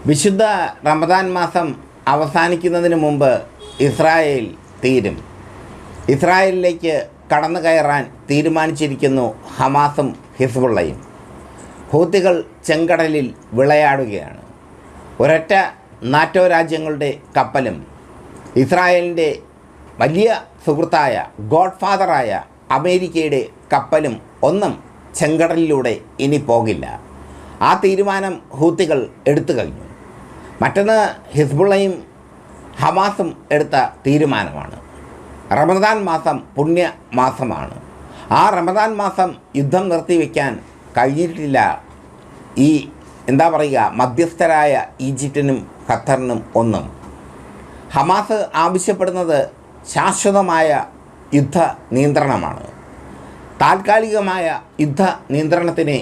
വിശുദ്ധ റമദാൻ മാസം അവസാനിക്കുന്നതിന് മുമ്പ് ഇസ്രായേൽ തീരും. ഇസ്രായേലിലേക്ക് കടന്നു കയറാൻ തീരുമാനിച്ചിരിക്കുന്നു ഹമാസും ഹിസ്ബുള്ളയും. ഹൂത്തികൾ ചെങ്കടലിൽ വിളയാടുകയാണ്. ഒരൊറ്റ നാറ്റോ രാജ്യങ്ങളുടെ കപ്പലും ഇസ്രായേലിൻ്റെ വലിയ സുഹൃത്തായ ഗോഡ് ഫാദറായ അമേരിക്കയുടെ കപ്പലും ഒന്നും ചെങ്കടലിലൂടെ ഇനി പോകില്ല. ആ തീരുമാനം ഹൂത്തികൾ എടുത്തു കഴിഞ്ഞു. മറ്റൊന്ന് ഹിസ്ബുള്ളയും ഹമാസും എടുത്ത തീരുമാനമാണ്. റമദാൻ മാസം പുണ്യ മാസമാണ്. ആ റമദാൻ മാസം യുദ്ധം നിർത്തിവെക്കാൻ കഴിഞ്ഞിട്ടില്ല ഈ മധ്യസ്ഥരായ ഈജിപ്തിനും ഖത്തറിനും ഒന്നും. ഹമാസ് ആവശ്യപ്പെടുന്നത് ശാശ്വതമായ യുദ്ധ നിയന്ത്രണമാണ്. താൽക്കാലികമായ യുദ്ധ നിയന്ത്രണത്തിന്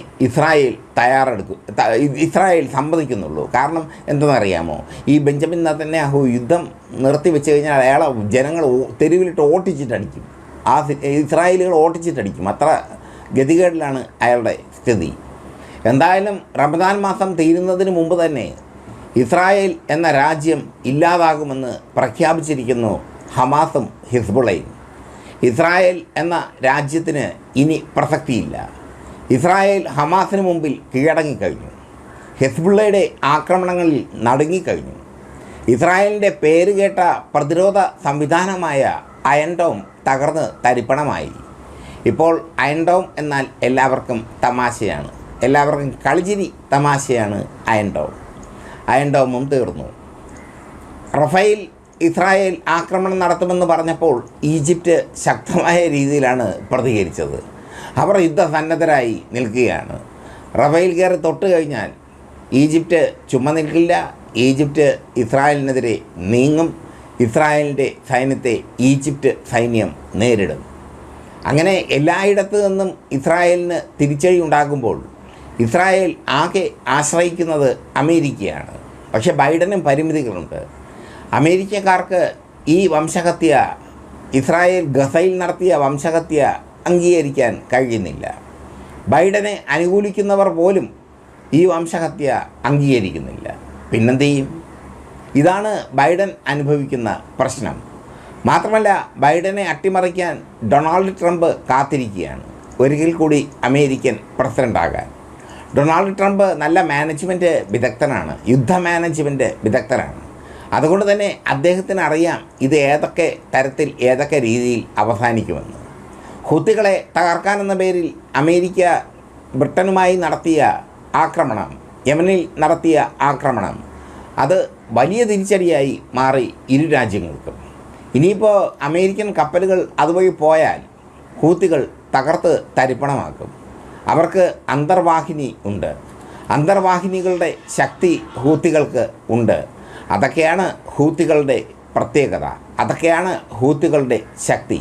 ഇസ്രായേൽ സമ്മതിക്കുന്നുള്ളൂ. കാരണം എന്തെന്നറിയാമോ, ഈ ബെഞ്ചമിൻ നെതന്യാഹു യുദ്ധം നിർത്തിവെച്ച് കഴിഞ്ഞാൽ അയാളെ ജനങ്ങൾ തെരുവിലിട്ട് ഓട്ടിച്ചിട്ടടിക്കും. ഇസ്രായേലുകൾ ഓട്ടിച്ചിട്ടടിക്കും. അത്ര ഗതികേടിലാണ് അയാളുടെ സ്ഥിതി. എന്തായാലും റമദാൻ മാസം തീരുന്നതിന് മുമ്പ് തന്നെ ഇസ്രായേൽ എന്ന രാജ്യം ഇല്ലാതാകുമെന്ന് പ്രഖ്യാപിച്ചിരിക്കുന്നു ഹമാസും ഹിസ്ബുള്ളയും. ഇസ്രായേൽ എന്ന രാജ്യത്തിന് ഇനി പ്രസക്തിയില്ല. ഇസ്രായേൽ ഹമാസിന് മുമ്പിൽ കീഴടങ്ങിക്കഴിഞ്ഞു. ഹിസ്ബുള്ളയുടെ ആക്രമണങ്ങളിൽ നടുങ്ങിക്കഴിഞ്ഞു. ഇസ്രായേലിൻ്റെ പേരുകേട്ട പ്രതിരോധ സംവിധാനമായ അയൺ ഡോം തകർന്ന് തരിപ്പണമായി. ഇപ്പോൾ അയൺ ഡോം എന്നാൽ എല്ലാവർക്കും തമാശയാണ്. എല്ലാവർക്കും കളിച്ചിരി തമാശയാണ് അയൺ ഡോം. അയൺ ഡോമും തീർന്നു. റഫേൽ ഇസ്രായേൽ ആക്രമണം നടത്തുമെന്ന് പറഞ്ഞപ്പോൾ ഈജിപ്റ്റ് ശക്തമായ രീതിയിലാണ് പ്രതികരിച്ചത്. അവർ യുദ്ധസന്നദ്ധരായി നിൽക്കുകയാണ്. റഫേൽ കയറി തൊട്ട് കഴിഞ്ഞാൽ ഈജിപ്റ്റ് ചുമ്മാ നിൽക്കില്ല. ഈജിപ്റ്റ് ഇസ്രായേലിനെതിരെ നീങ്ങും. ഇസ്രായേലിൻ്റെ സൈന്യത്തെ ഈജിപ്റ്റ് സൈന്യം നേരിടും. അങ്ങനെ എല്ലായിടത്തു നിന്നും ഇസ്രായേലിന് തിരിച്ചടി ഉണ്ടാകുമ്പോൾ ഇസ്രായേൽ ആകെ ആശ്രയിക്കുന്നത് അമേരിക്കയാണ്. പക്ഷേ ബൈഡനും പരിമിതികളുണ്ട്. അമേരിക്കക്കാർക്ക് ഈ വംശഹത്യ, ഇസ്രായേൽ ഗസയിൽ നടത്തിയ വംശഹത്യ അംഗീകരിക്കാൻ കഴിയുന്നില്ല. ബൈഡനെ അനുകൂലിക്കുന്നവർ പോലും ഈ വംശഹത്യ അംഗീകരിക്കുന്നില്ല. പിന്നെന്ത് ചെയ്യും? ഇതാണ് ബൈഡൻ അനുഭവിക്കുന്ന പ്രശ്നം. മാത്രമല്ല, ബൈഡനെ അട്ടിമറിക്കാൻ ഡൊണാൾഡ് ട്രംപ് കാത്തിരിക്കുകയാണ് ഒരിക്കൽ കൂടി അമേരിക്കൻ പ്രസിഡൻ്റാകാൻ. ഡൊണാൾഡ് ട്രംപ് നല്ല മാനേജ്മെൻറ്റ് വിദഗ്ധനാണ്, യുദ്ധ മാനേജ്മെൻറ്റ് വിദഗ്ധനാണ്. അതുകൊണ്ട് തന്നെ അദ്ദേഹത്തിന് അറിയാം ഇത് ഏതൊക്കെ തരത്തിൽ ഏതൊക്കെ രീതിയിൽ അവസാനിക്കുമെന്ന്. ഹൂത്തികളെ തകർക്കാനെന്ന പേരിൽ അമേരിക്ക ബ്രിട്ടനുമായി നടത്തിയ ആക്രമണം, യമനിൽ നടത്തിയ ആക്രമണം, അത് വലിയ തിരിച്ചടിയായി മാറി ഇരു രാജ്യങ്ങൾക്കും. ഇനിയിപ്പോൾ അമേരിക്കൻ കപ്പലുകൾ അതുവഴി പോയാൽ ഹൂത്തികൾ തകർത്ത് തരിപ്പണമാക്കും. അവർക്ക് അന്തർവാഹിനി ഉണ്ട്. അന്തർവാഹിനികളുടെ ശക്തി ഹൂത്തികൾക്ക് ഉണ്ട്. അതൊക്കെയാണ് ഹൂത്തികളുടെ പ്രത്യേകത. അതൊക്കെയാണ് ഹൂത്തികളുടെ ശക്തി.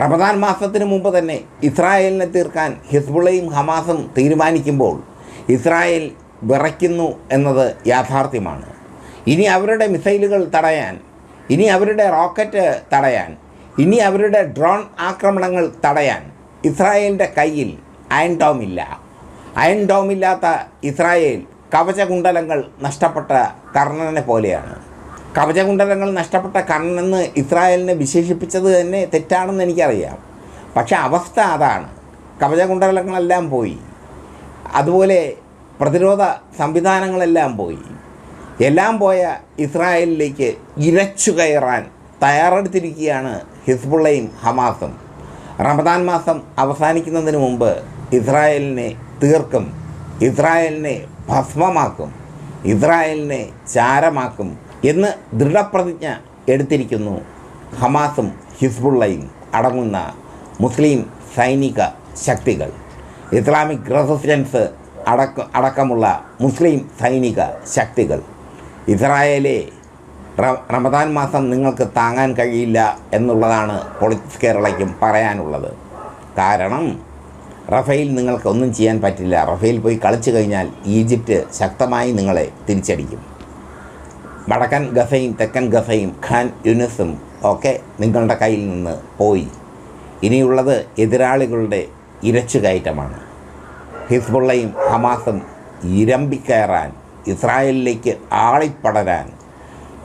റമദാൻ മാസത്തിന് മുമ്പ് തന്നെ ഇസ്രായേലിനെ തീർക്കാൻ ഹിസ്ബുള്ളയും ഹമാസും തീരുമാനിക്കുമ്പോൾ ഇസ്രായേൽ വിറയ്ക്കുന്നു എന്നത് യാഥാർത്ഥ്യമാണ്. ഇനി അവരുടെ മിസൈലുകൾ തടയാൻ, ഇനി അവരുടെ റോക്കറ്റ് തടയാൻ, ഇനി അവരുടെ ഡ്രോൺ ആക്രമണങ്ങൾ തടയാൻ ഇസ്രായേലിൻ്റെ കയ്യിൽ അയൺ ഡോം ഇല്ല. അയൺ ഡോമില്ലാത്ത ഇസ്രായേൽ കവചകുണ്ടലങ്ങൾ നഷ്ടപ്പെട്ട കർണനെ പോലെയാണ്. കവചകുണ്ടലങ്ങൾ നഷ്ടപ്പെട്ട കർണെന്ന് ഇസ്രായേലിനെ വിശേഷിപ്പിച്ചത് തന്നെ തെറ്റാണെന്ന് എനിക്കറിയാം. പക്ഷേ അവസ്ഥ അതാണ്. കവചകുണ്ടലങ്ങളെല്ലാം പോയി. അതുപോലെ പ്രതിരോധ സംവിധാനങ്ങളെല്ലാം പോയി. എല്ലാം പോയ ഇസ്രായേലിലേക്ക് ഇരച്ചു കയറാൻ തയ്യാറെടുത്തിരിക്കുകയാണ് ഹിസ്ബുള്ളയും ഹമാസും. റമദാൻ മാസം അവസാനിക്കുന്നതിന് മുമ്പ് ഇസ്രായേലിനെ തീർക്കും, ഇസ്രായേലിനെ ഭസ്മമാക്കും, ഇസ്രായേലിനെ ചാരമാക്കും എന്ന് ദൃഢപ്രതിജ്ഞ എടുത്തിരിക്കുന്നു ഹമാസും ഹിസ്ബുള്ളയും അടങ്ങുന്ന മുസ്ലിം സൈനിക ശക്തികൾ. ഇസ്ലാമിക് റെസിസ്റ്റൻസ് അടക്കമുള്ള മുസ്ലിം സൈനിക ശക്തികൾ. ഇസ്രായേലെ റമദാൻ മാസം നിങ്ങൾക്ക് താങ്ങാൻ കഴിയില്ല എന്നുള്ളതാണ് പൊളിറ്റിക്സ് കേരളയ്ക്കും പറയാനുള്ളത്. കാരണം റഫേൽ നിങ്ങൾക്കൊന്നും ചെയ്യാൻ പറ്റില്ല. റഫേൽ പോയി കളിച്ചു കഴിഞ്ഞാൽ ഈജിപ്റ്റ് ശക്തമായി നിങ്ങളെ തിരിച്ചടിക്കും. വടക്കൻ ഗസയും തെക്കൻ ഗസയും ഖാൻ യൂനിസും ഒക്കെ നിങ്ങളുടെ കയ്യിൽ നിന്ന് പോയി. ഇനിയുള്ളത് എതിരാളികളുടെ ഇരച്ചുകയറ്റമാണ്. ഹിസ്ബുള്ളയും ഹമാസും ഇരമ്പിക്കയറാൻ ഇസ്രായേലിലേക്ക് ആളിപ്പടരാൻ,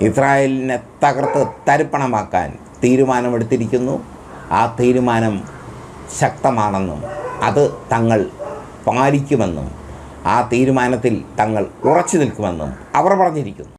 ഇസ്രായേലിനെ തകർത്ത് തരിപ്പണമാക്കാൻ തീരുമാനമെടുത്തിരിക്കുന്നു. ആ തീരുമാനം ശക്തമാണെന്നും അത് തങ്ങൾ പാലിക്കുമെന്നും ആ തീരുമാനത്തിൽ തങ്ങൾ ഉറച്ചു നിൽക്കുമെന്നും അവർ പറഞ്ഞിരിക്കുന്നു.